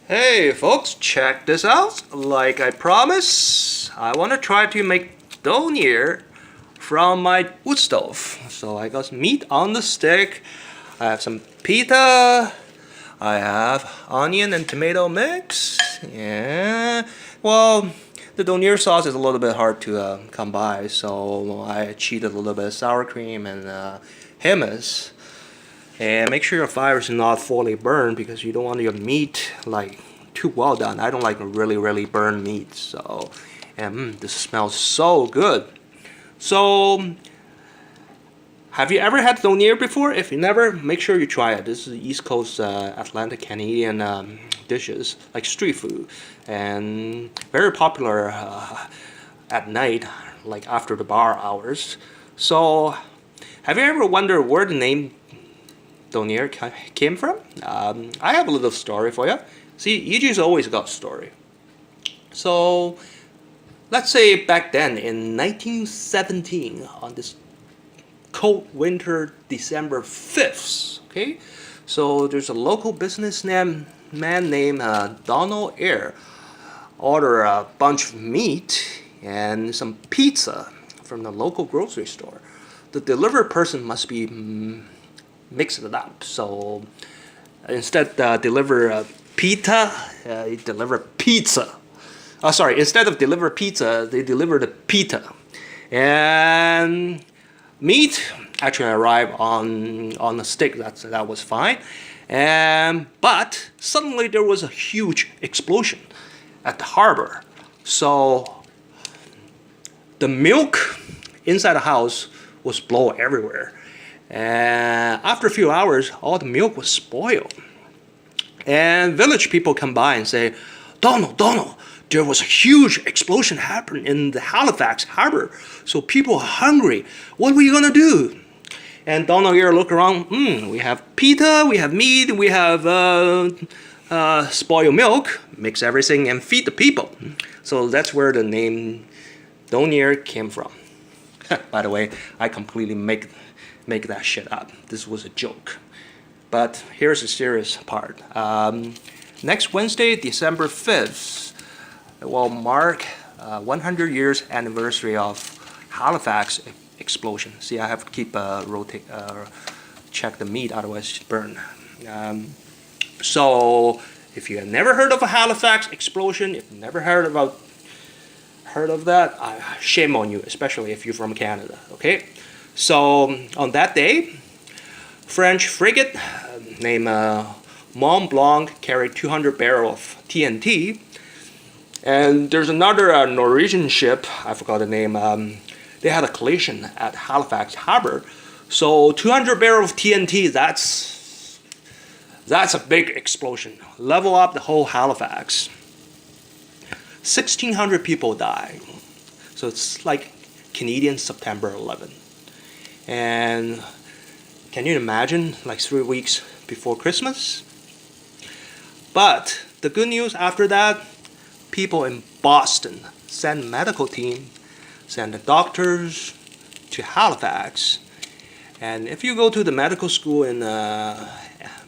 Hey folks, check this out. Like I promised, I want to try to make Donair from my wood stove. So I got meat on the stick, I have some pita, I have onion and tomato mix. Yeah, well, the Donair sauce is a little bit hard to come by, so I cheated a little bit of sour cream and hummus. And make sure your fire is not fully burned because you don't want your meat like too well done. I don't like really burned meat. So, and this smells so good. So, have you ever had Donair before? If you never, make sure you try it. This is East Coast Atlantic Canadian dishes, like street food, and very popular at night, like after the bar hours. So, have you ever wondered where the name Donair came from? I have a little story for you. See, Yiji's always got a story. So, let's say back then in 1917, on this cold winter, December 5th, okay? So there's a local businessman named Donair order a bunch of meat and some pizza from the local grocery store. The delivery person must be mix it up. So instead deliver pita, they deliver pizza. Oh, sorry. Instead of deliver pizza, they deliver the pita, and meat actually arrived on a stick. That was fine, and but suddenly there was a huge explosion at the harbor. So the milk inside the house was blown everywhere. And after a few hours, all the milk was spoiled. And village people come by and say, Donald, there was a huge explosion happened in the Halifax harbor. So people are hungry. What are we gonna do? And Donald here look around, we have pita, we have meat, we have spoiled milk. Mix everything and feed the people. So that's where the name Donair came from. By the way, I completely make that shit up. This was a joke. But here's the serious part. Next Wednesday, December 5th, will mark 100 years anniversary of Halifax Explosion. See, I have to keep check the meat, otherwise it's burn. So if you have never heard of a Halifax Explosion, if you've never heard of that, shame on you, especially if you're from Canada, okay? So on that day, French frigate named Mont Blanc carried 200 barrels of TNT, and there's another Norwegian ship, I forgot the name, they had a collision at Halifax Harbor. So 200 barrels of TNT, that's a big explosion. Level up the whole Halifax. 1,600 people died. So it's like Canadian September 11. And can you imagine, like 3 weeks before Christmas? But the good news after that, people in Boston sent medical team, sent the doctors to Halifax. And if you go to the medical school in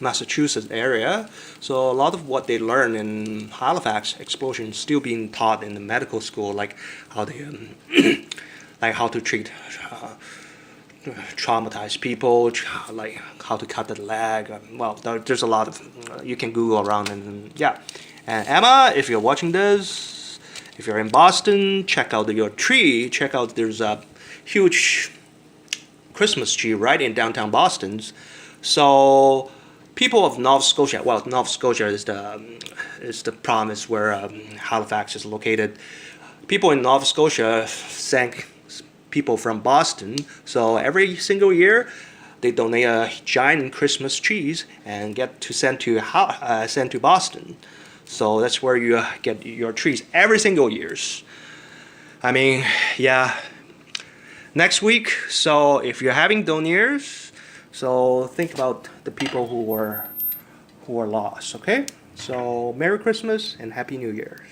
Massachusetts area, so a lot of what they learn in Halifax Explosion is still being taught in the medical school, like how they, like how to treat traumatized people, like how to cut the leg. Well, there's a lot of you can Google around and yeah. And Emma, if you're watching this, if you're in Boston, check out your tree. Check out there's a huge Christmas tree right in downtown Boston. So people of Nova Scotia, well, Nova Scotia is the province where Halifax is located. People in Nova Scotia thank people from Boston. So every single year, they donate a giant Christmas trees and get to send to Boston. So that's where you get your trees every single years. I mean, yeah. Next week, so if you're having Donairs, so think about the people who were lost, okay? So Merry Christmas and Happy New Year.